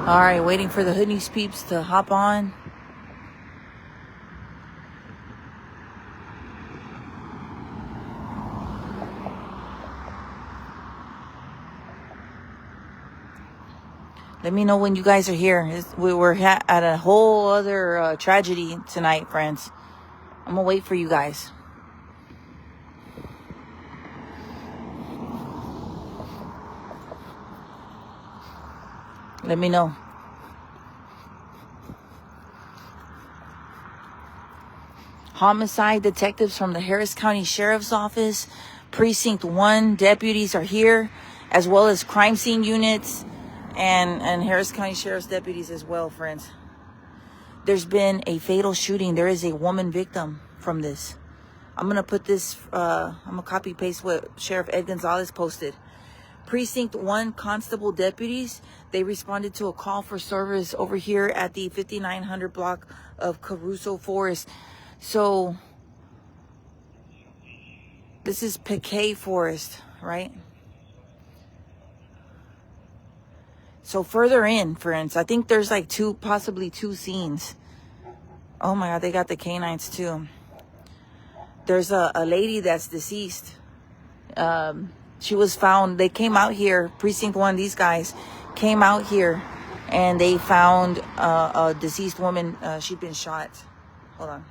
All right, waiting for the Hoodies peeps to hop on. Let me know when you guys are here. We're at a whole other tragedy tonight, friends. I'm gonna wait for you guys. Let me know. Homicide detectives from the Harris County Sheriff's Office, Precinct 1 deputies are here, as well as crime scene units and Harris County Sheriff's deputies as well, friends. There's been a fatal shooting. There is a woman victim from this. I'm going to put this, I'm going to copy paste what Sheriff Ed Gonzalez posted. Precinct 1 constable deputies, they responded to a call for service over here at the 5900 block of Caruso Forest. So this is Piquet Forest, right? So further in, friends, I think there's like possibly two scenes. Oh my God, they got the canines too. There's a lady that's deceased. She was found, they came out here, Precinct 1, these guys came out here and they found a deceased woman. She'd been shot. Hold on.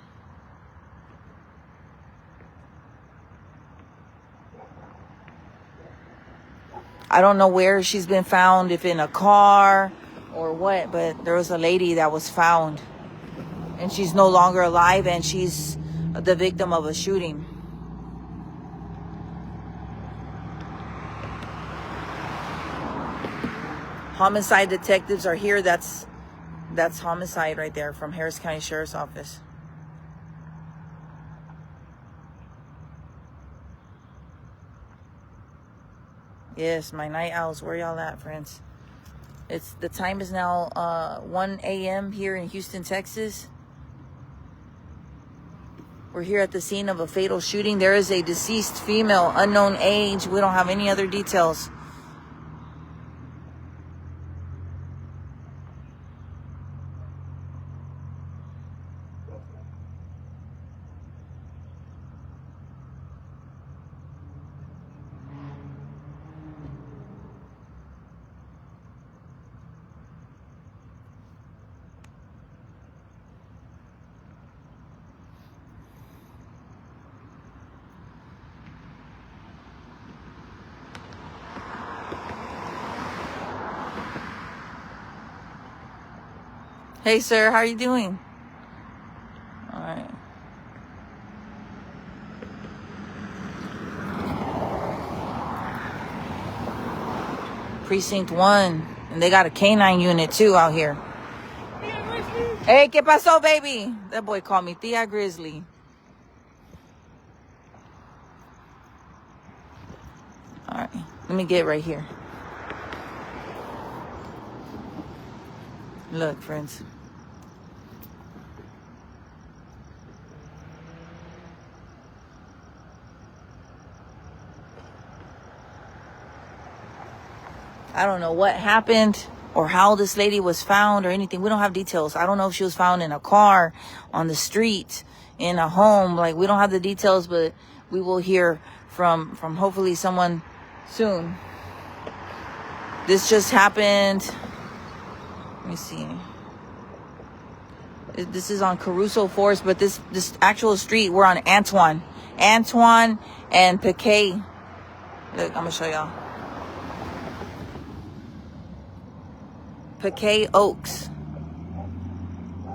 I don't know where she's been found, if in a car or what, but there was a lady that was found and she's no longer alive and she's the victim of a shooting. Homicide detectives are here. That's homicide right there from Harris County Sheriff's Office. Yes, my night owls. Where y'all at, friends? The time is now 1 a.m. here in Houston, Texas. We're here at the scene of a fatal shooting. There is a deceased female, unknown age. We don't have any other details. Hey, sir, how are you doing? All right. Precinct 1. And they got a canine unit, too, out here. Hey, ¿qué pasó, baby? That boy called me Tia Grizzly. All right. Let me get right here. Look, friends. I don't know what happened or how this lady was found or anything. We don't have details. I don't know if she was found in a car, on the street, in a home. Like, we don't have the details, but we will hear from hopefully someone soon. This just happened. Let me see. This is on Caruso Forest, but this actual street, we're on Antoine and Piquet. Look, I'm gonna show y'all. Piquet Oaks.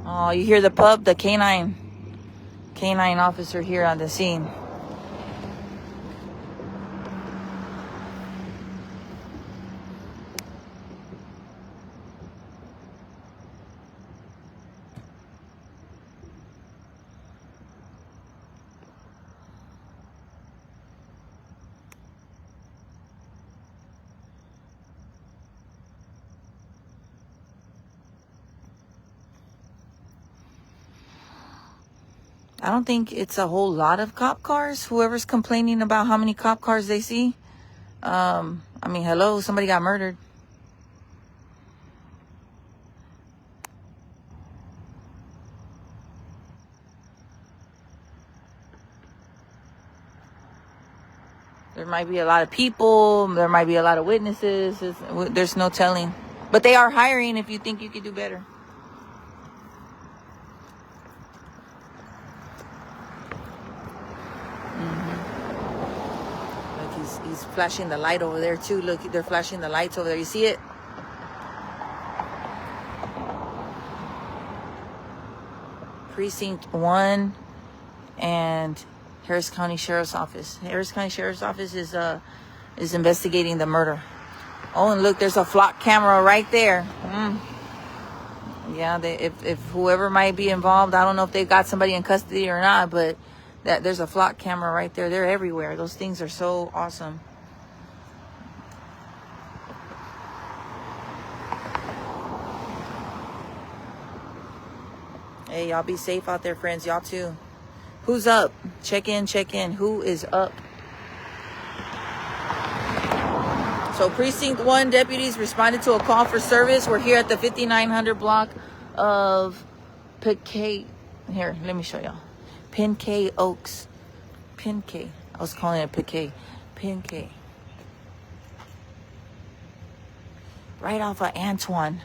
Oh, you hear the pup, the canine officer here on the scene. I don't think it's a whole lot of cop cars. Whoever's complaining about how many cop cars they see. I mean, hello, somebody got murdered. There might be a lot of people. There might be a lot of witnesses. There's no telling. But they are hiring if you think you could do better. Look, he's flashing the light over there too. Look, they're flashing the lights over there. You see it? Precinct 1 and Harris County Sheriff's Office. Harris County Sheriff's Office is investigating the murder. Oh, and look, there's a flock camera right there. Yeah, if whoever might be involved, I don't know if they've got somebody in custody or not, but there's a flock camera right there. They're everywhere. Those things are so awesome. Hey, y'all be safe out there, friends. Y'all too. Who's up? Check in, check in. Who is up? So Precinct 1 deputies responded to a call for service. We're here at the 5900 block of Piquet. Here, let me show y'all. Piquet Oaks. Piquet. I was calling it Piquet. Piquet. Right off of Antoine.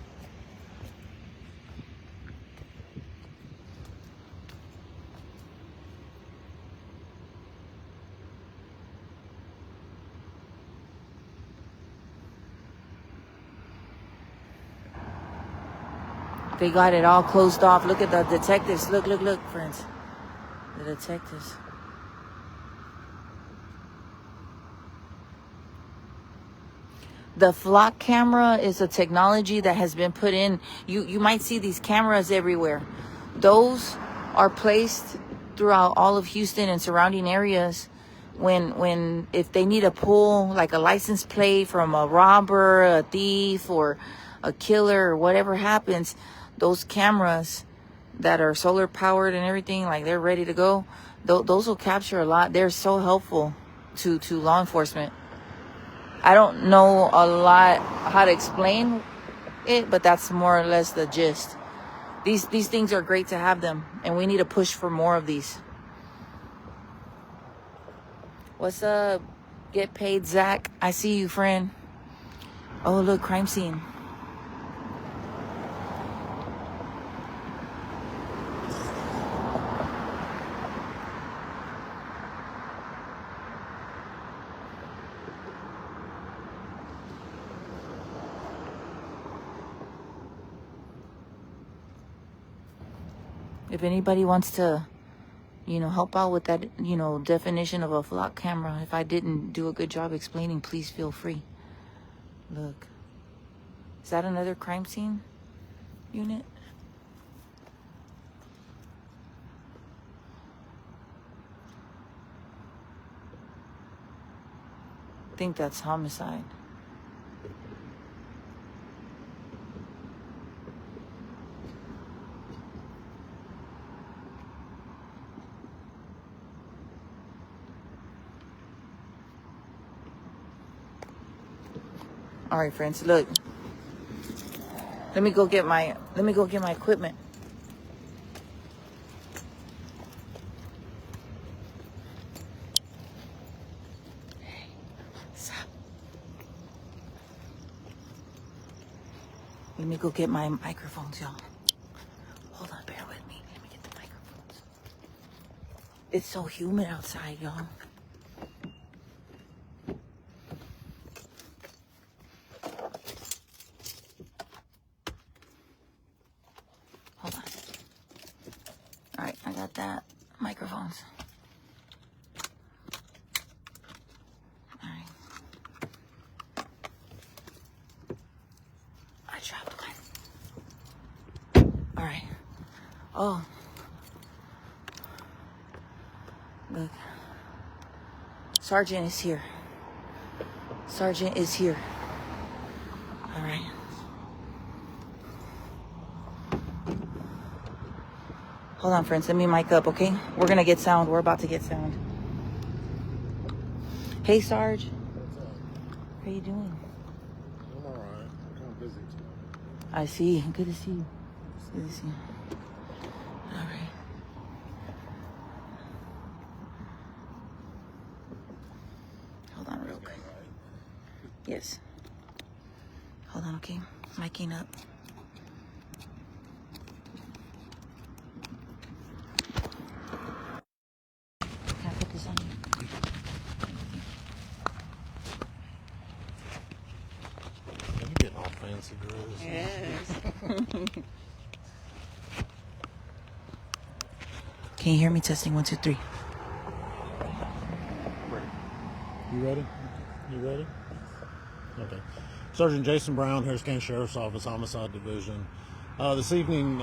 They got it all closed off. Look at the detectives. Look, look, look, friends. The detectives. The flock camera is a technology that has been put in. You might see these cameras everywhere. Those are placed throughout all of Houston and surrounding areas when if they need to pull like a license plate from a robber, a thief, or a killer, or whatever happens. Those cameras that are solar powered and everything, like they're ready to go, those will capture a lot. They're so helpful to law enforcement. I don't know a lot how to explain it, but that's more or less the gist. These things are great to have them, and we need to push for more of these. What's up? Get paid, Zach. I see you, friend. Oh, look, crime scene. If anybody wants to, help out with that, definition of a flock camera, if I didn't do a good job explaining, please feel free. Look. Is that another crime scene unit? I think that's homicide. All right, friends, look. Let me go get my equipment. Hey, stop. Let me go get my microphones, y'all. Hold on, bear with me. Let me get the microphones. It's so humid outside, y'all. Hold on. All right, I got that. Microphones. All right. I dropped one. All right. Oh. Look. Sergeant is here. Sergeant is here. All right. Hold on, friends. Let me mic up, okay? We're going to get sound. We're about to get sound. Hey, Sarge. What's up? How you doing? I'm alright. I'm kind of busy tonight. I see. Good to see you. Good to see you. All right. Hold Yes. Hold on, okay. Miking up. Can I put this on you? You're getting all fancy, girls. Yes. Can you hear me? Testing 1, 2, 3. You ready? You ready? Okay. Sergeant Jason Brown, Harris County Sheriff's Office, Homicide Division. This evening,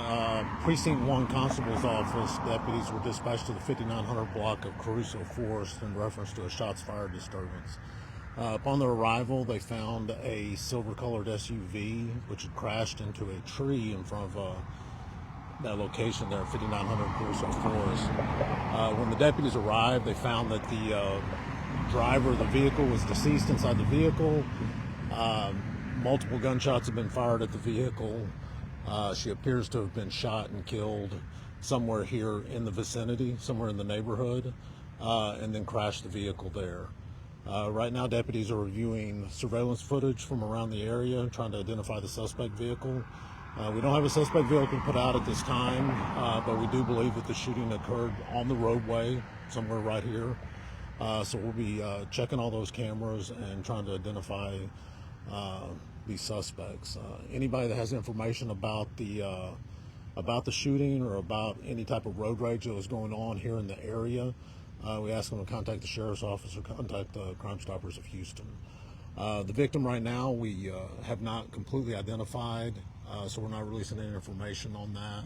Precinct 1 Constable's Office deputies were dispatched to the 5900 block of Caruso Forest in reference to a shots fired disturbance. Upon their arrival, they found a silver-colored SUV which had crashed into a tree in front of that location there at 5900 Caruso Forest. When the deputies arrived, they found that the driver of the vehicle was deceased inside the vehicle. Multiple gunshots have been fired at the vehicle. She appears to have been shot and killed somewhere here in the vicinity, somewhere in the neighborhood, and then crashed the vehicle there. Right now, deputies are reviewing surveillance footage from around the area, trying to identify the suspect vehicle. We don't have a suspect vehicle put out at this time, but we do believe that the shooting occurred on the roadway, somewhere right here. So we'll be checking all those cameras and trying to identify these suspects. Anybody that has information about the shooting or about any type of road rage that was going on here in the area, we ask them to contact the Sheriff's Office or contact the Crime Stoppers of Houston. The victim right now we have not completely identified, so we're not releasing any information on that.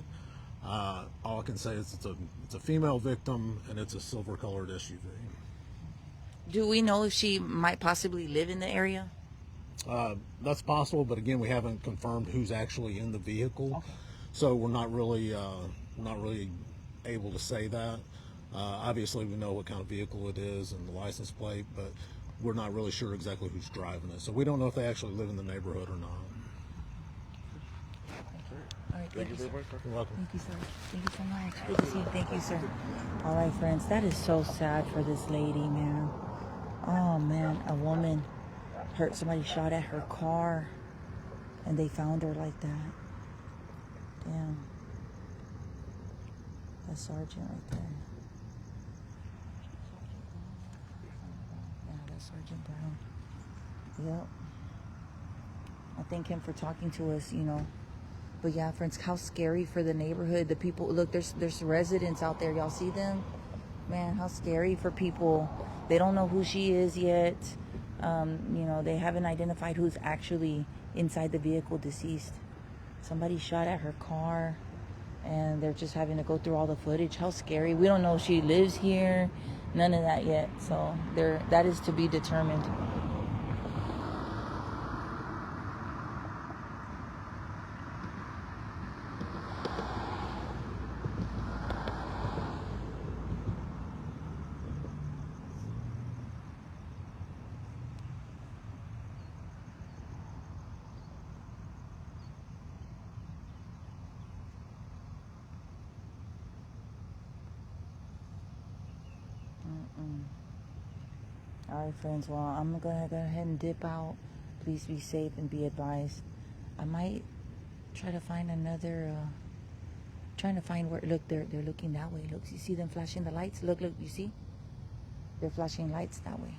All I can say is it's a female victim and it's a silver-colored SUV. Do we know if she might possibly live in the area? That's possible, but again, we haven't confirmed who's actually in the vehicle, Okay. so we're not really able to say that. Obviously, we know what kind of vehicle it is and the license plate, but we're not really sure exactly who's driving it. So we don't know if they actually live in the neighborhood or not. All right, thank you, sir. You're welcome. Thank you, sir. Thank you so much. Good to see you. Thank you, sir. All right, friends. That is so sad for this lady, man. Oh, man. A woman hurt. Somebody shot at her car, and they found her like that. Damn. That's Sergeant right there. Yeah, that's Sergeant Brown. Yep. I thank him for talking to us, you know. But yeah, friends, how scary for the neighborhood. The people, look, there's residents out there. Y'all see them? Man, how scary for people. They don't know who she is yet. You know, they haven't identified who's actually inside the vehicle deceased. Somebody shot at her car, and they're just having to go through all the footage. How scary. We don't know if she lives here. None of that yet. So that is to be determined. All right, friends. Well, I'm going to go ahead and dip out. Please be safe and be advised. I might try to find another... trying to find where... Look, they're looking that way. Look, you see them flashing the lights? Look, you see? They're flashing lights that way.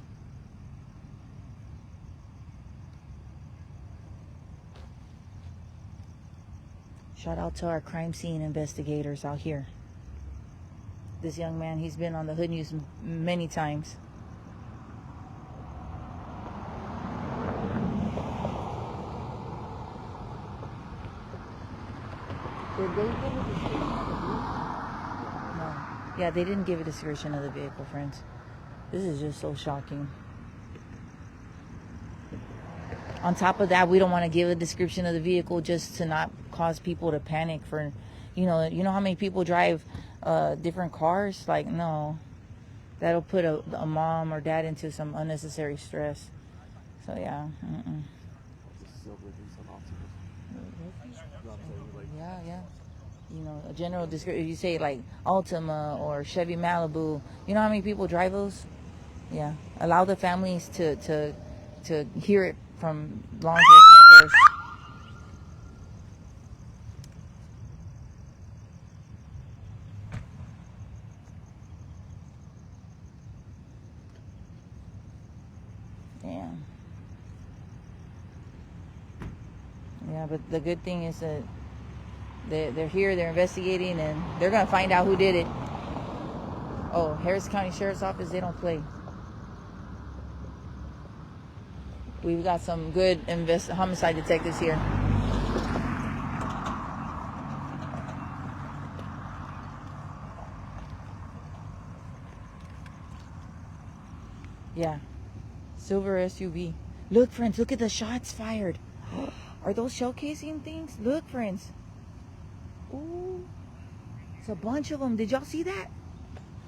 Shout out to our crime scene investigators out here. This young man, he's been on the Hood News many times. Did they give a description of the vehicle? No. Yeah, they didn't give a description of the vehicle, friends. This is just so shocking. On top of that, we don't want to give a description of the vehicle just to not cause people to panic for, you know how many people drive different cars? Like, no. That'll put a mom or dad into some unnecessary stress. So, yeah. Yeah. You know, a general description. If you say like Altima or Chevy Malibu, you know how many people drive those? Yeah. Allow the families to hear it from law enforcement first. Yeah, but the good thing is that they're here, they're investigating, and they're going to find out who did it. Oh, Harris County Sheriff's Office, they don't play. We've got some good homicide detectives here. Yeah. Silver SUV. Look, friends, look at the shots fired. Are those shell casing things? Look, friends. Ooh. It's a bunch of them. Did y'all see that?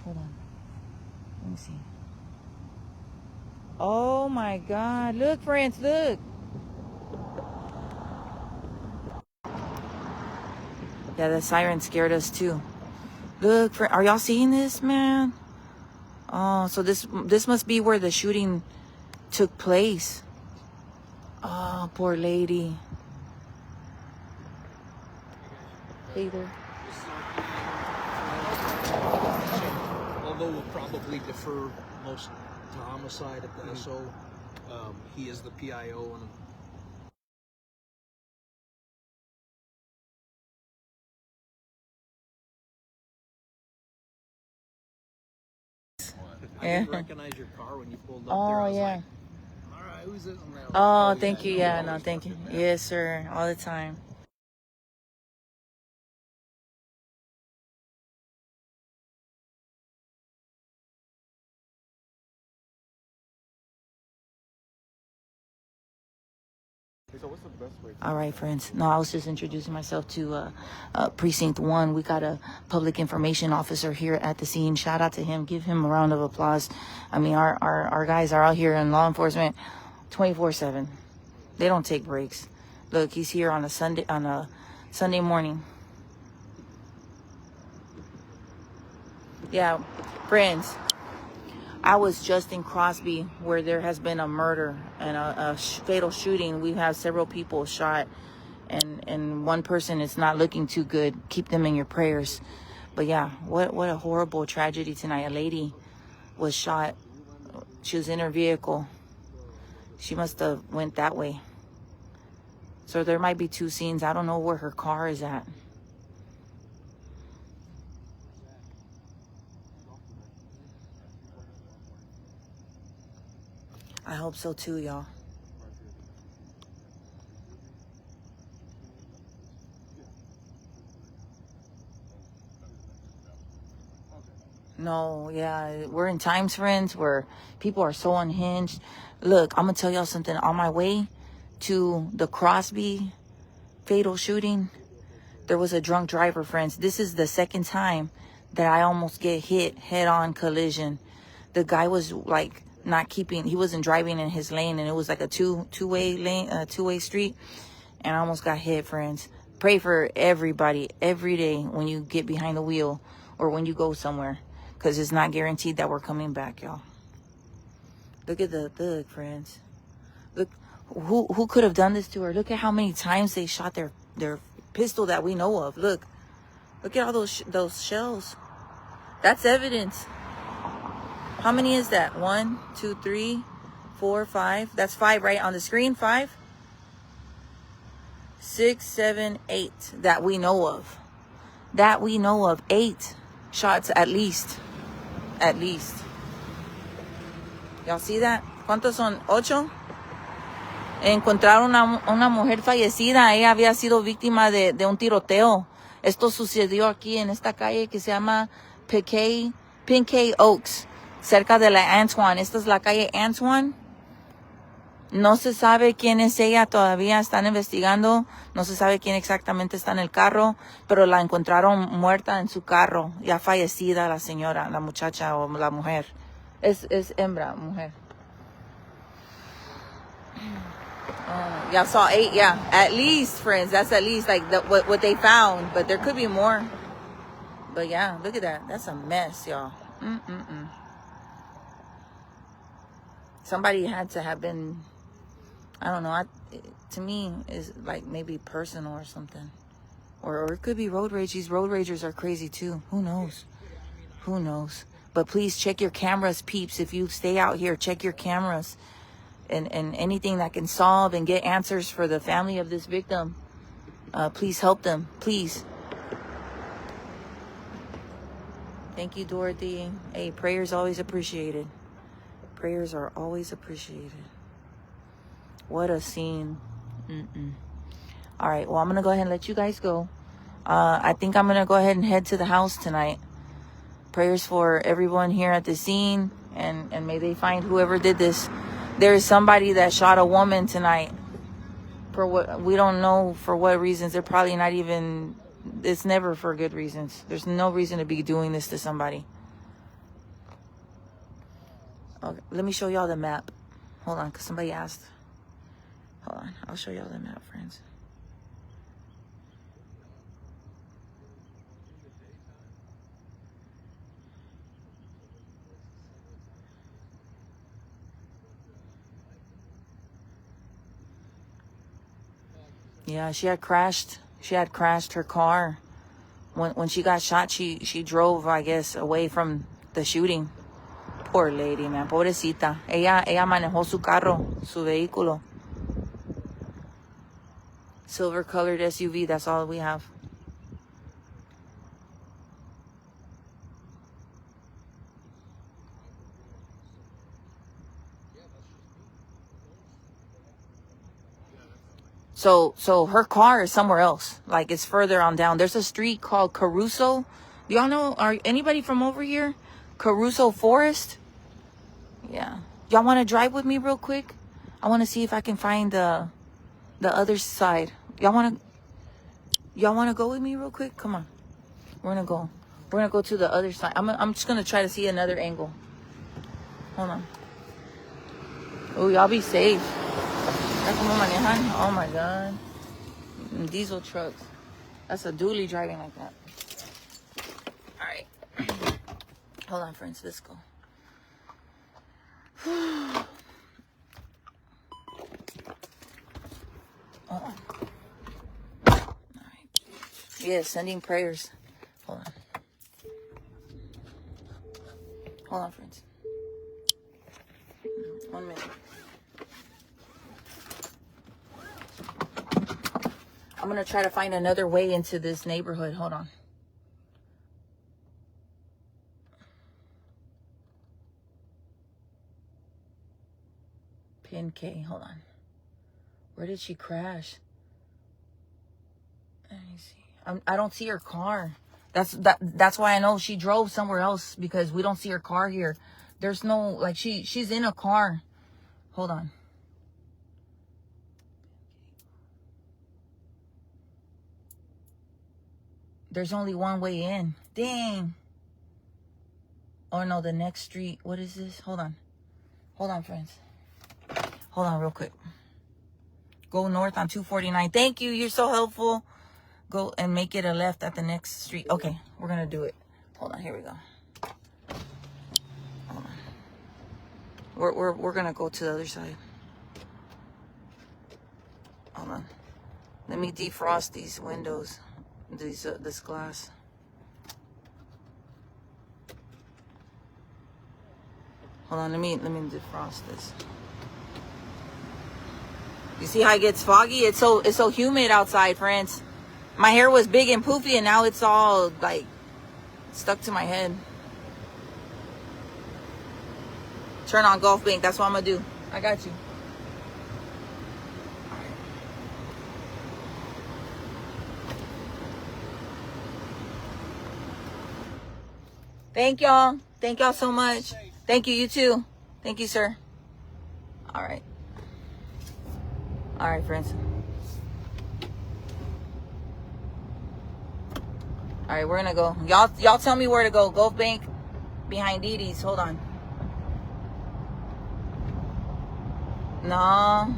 Hold on. Let me see. Oh my God. Look, friends, look. Yeah, the siren scared us too. Look, are y'all seeing this, man? Oh, so this must be where the shooting took place. Oh, poor lady. Hey there. Although we'll probably defer most to homicide at the SO, he is the PIO and I didn't recognize your car when you pulled up there. I was like, all right, who's it? I'm like, Oh, thank you. Yeah, no, thank you. Yes, sir. All the time. So what's the best way? All right, friends. No, I was just introducing myself to Precinct 1. We got a public information officer here at the scene. Shout out to him. Give him a round of applause. I mean, our guys are out here in law enforcement 24/7. They don't take breaks. Look, he's here on a Sunday morning. Yeah, friends. I was just in Crosby where there has been a murder and a fatal shooting. We have several people shot, and one person is not looking too good. Keep them in your prayers. But yeah, what a horrible tragedy tonight. A lady was shot. She was in her vehicle. She must have went that way. So there might be two scenes. I don't know where her car is at. I hope so too, y'all. No, yeah, we're in times, friends, where people are so unhinged. Look, I'm gonna tell y'all something. On my way to the Crosby fatal shooting, there was a drunk driver, friends. This is the second time that I almost get hit head-on collision. The guy was like not keeping, he wasn't driving in his lane, and it was like a two-way lane, two-way street, and I almost got hit, friends. Pray for everybody every day when you get behind the wheel or when you go somewhere, because it's not guaranteed that we're coming back, y'all. Look at look, friends. Look, who could have done this to her? Look at how many times they shot their pistol that we know of. Look at all those shells. That's evidence. How many is that? 1, 2, 3, 4, 5. That's 5, right? On the screen, 5, 6, 7, 8 that we know of. 8 shots at least. At least. Y'all see that? ¿Cuántos son? 8. Encontraron una mujer fallecida. Ella había sido víctima de un tiroteo. Esto sucedió aquí en esta calle que se llama Pinkay Oaks, cerca de la Antoine. Esta es la calle Antoine. No se sabe quién es ella, todavía están investigando. No se sabe quién exactamente está en el carro, pero la encontraron muerta en su carro, ya fallecida la señora, la muchacha o la mujer. Es hembra, mujer. Y'all saw 8, yeah. At least, friends, that's at least like what they found, but there could be more. But yeah, look at that. That's a mess, y'all. Somebody had to have been I don't know. To me, is like maybe personal or something. Or it could be road rage. These road ragers are crazy too. Who knows? Who knows? But please check your cameras, peeps. If you stay out here, check your cameras. And anything that can solve and get answers for the family of this victim. Please help them. Please. Thank you, Dorothy. Hey, prayers always appreciated. Prayers are always appreciated. What a scene. All right, well, I'm going to go ahead and let you guys go. I think I'm going to go ahead and head to the house tonight. Prayers for everyone here at the scene, and may they find whoever did this. There is somebody that shot a woman tonight. For what, we don't know for what reasons. They're probably not even, it's never for good reasons. There's no reason to be doing this to somebody. Okay, let me show y'all the map. Hold on, because somebody asked. Hold on, I'll show y'all the map, friends. Yeah, she had crashed her car. When she got shot, she drove, I guess, away from the shooting. Poor lady, man. Pobrecita. Ella manejó su carro, su vehículo. Silver colored SUV, that's all we have. So her car is somewhere else. Like, it's further on down. There's a street called Caruso. Do y'all know? Are anybody from over here? Caruso Forest? Yeah. Y'all want to drive with me real quick? I want to see if I can find the other side. Y'all want to go with me real quick? Come on. We're going to go to the other side. I'm just going to try to see another angle. Hold on. Oh, y'all be safe. Oh my God. Diesel trucks. That's a dually driving like that. All right. Hold on, friends. Let's go. Hold on. All right. Yeah, sending prayers. Hold on. Hold on, friends. 1 minute. I'm going to try to find another way into this neighborhood. Hold on. Pin K. Hold on. Where did she crash? Let me see. I don't see her car. That's why I know she drove somewhere else, because we don't see her car here. There's no, like, she's in a car. Hold on. There's only one way in. Dang. Oh, no, the next street. What is this? Hold on. Hold on, friends. Hold on real quick. Go north on 249. Thank you. You're so helpful. Go and make it a left at the next street. Okay, we're going to do it. Hold on. Here we go. Hold on. We're going to go to the other side. Hold on. Let me defrost these windows. This glass. Hold on, let me defrost this. You see how it gets foggy? It's so humid outside, friends. My hair was big and poofy, and now it's all like stuck to my head. Turn on Golf Bank. That's what I'm gonna do. I got you. Thank y'all. Thank y'all so much. Thank you. You too. Thank you, sir. All right. All right, friends. All right, we're gonna go. Y'all tell me where to go. Gulf Bank, behind Dee Dee's. Hold on. No.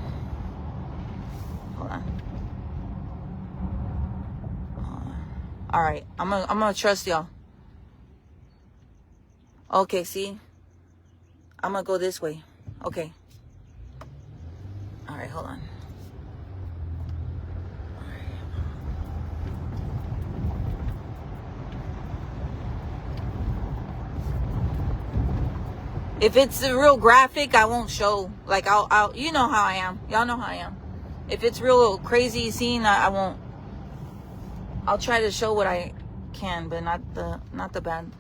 Hold on. All right. I'm gonna trust y'all. Okay, see? I'm gonna go this way. Okay. All right, hold on. If it's a real graphic, I won't show. Like I'll you know how I am. Y'all know how I am. If it's real crazy scene, I won't. I'll try to show what I can, but not the bad.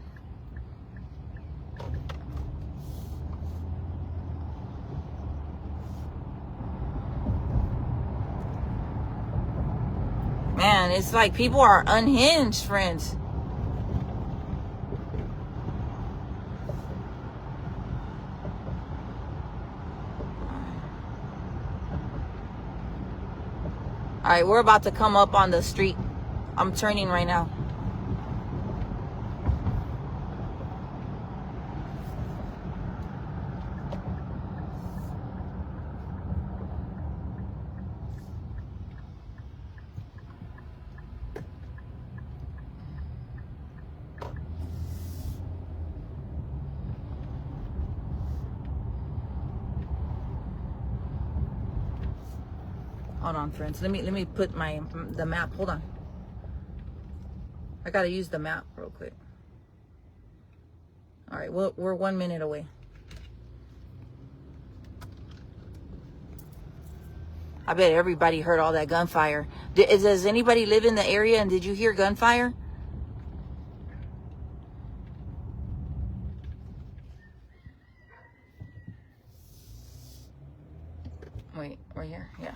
Man, it's like people are unhinged, friends. All right, we're about to come up on the street. I'm turning right now. Hold on, friends. Let me put the map. Hold on. I gotta use the map real quick. All right, well, we're 1 minute away. I bet everybody heard all that gunfire. Does anybody live in the area and did you hear gunfire? Wait, right here, yeah.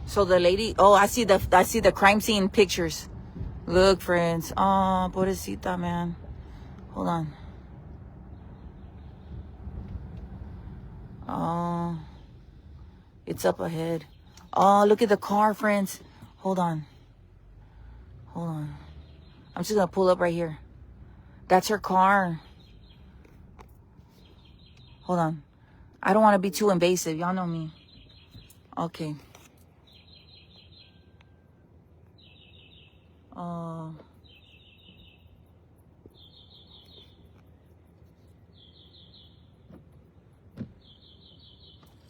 So the lady, oh, I see the crime scene pictures. Look, friends. Oh, pobrecita, man. Hold on. Oh, it's up ahead. Oh, look at the car, friends. Hold on. Hold on. I'm just gonna pull up right here. That's her car. Hold on. I don't want to be too invasive. Y'all know me. Okay.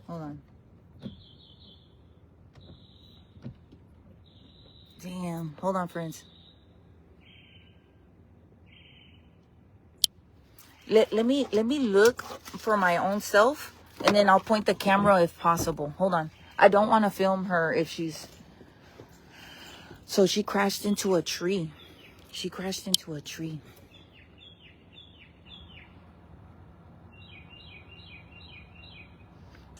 Hold on. Damn. Hold on, friends. Let me look for my own self, and then I'll point the camera if possible. Hold on. I don't want to film her if she's... So she crashed into a tree. She crashed into a tree.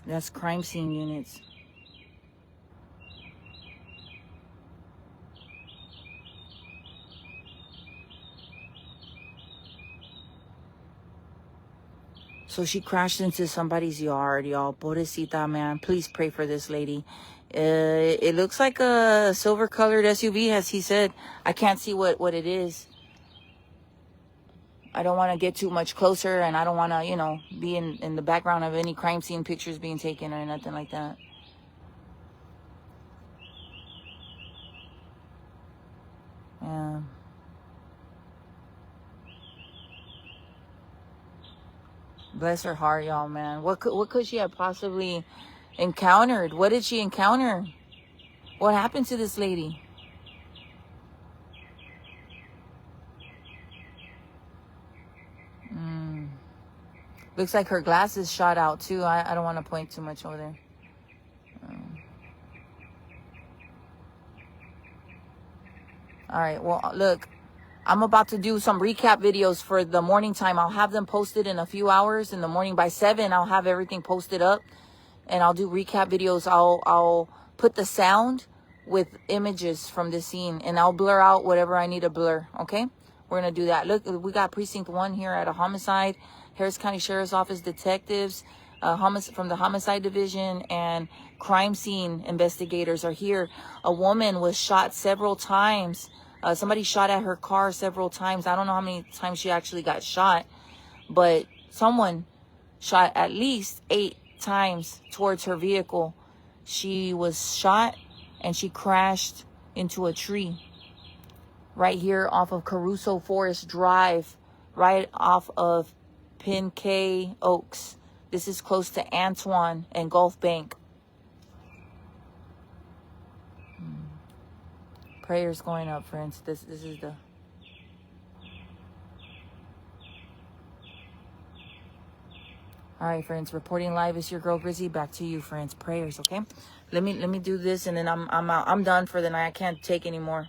That's crime scene units. So she crashed into somebody's yard, y'all. Pobrecita, man. Please pray for this lady. It looks like a silver-colored SUV, as he said. I can't see what it is. I don't want to get too much closer, and I don't want to, you know, be in the background of any crime scene pictures being taken or nothing like that. Yeah. Bless her heart, y'all, man. What could she have possibly encountered? What did she encounter? What happened to this lady? Looks like her glasses shot out too. I don't want to point too much over there. All right, well, look, I'm about to do some recap videos for the morning time. I'll have them posted in a few hours. In the morning by 7, I'll have everything posted up, and I'll do recap videos. I'll put the sound with images from the scene, and I'll blur out whatever I need to blur. Okay, we're gonna do that. Look, we got precinct 1 here at a homicide. Harris County Sheriff's Office detectives from the homicide division and crime scene investigators are here. A woman was shot several times. Somebody shot at her car several times. I don't know how many times she actually got shot, but someone shot at least 8 times towards her vehicle. She was shot and she crashed into a tree right here off of Caruso Forest Drive right off of Pinkay Oaks. This is close to Antoine and Gulf Bank. Prayers going up, friends. This is the... All right, friends. Reporting live is your girl Grizzy. Back to you, friends. Prayers, okay? Let me do this, and then I'm out. I'm done for the night. I can't take anymore.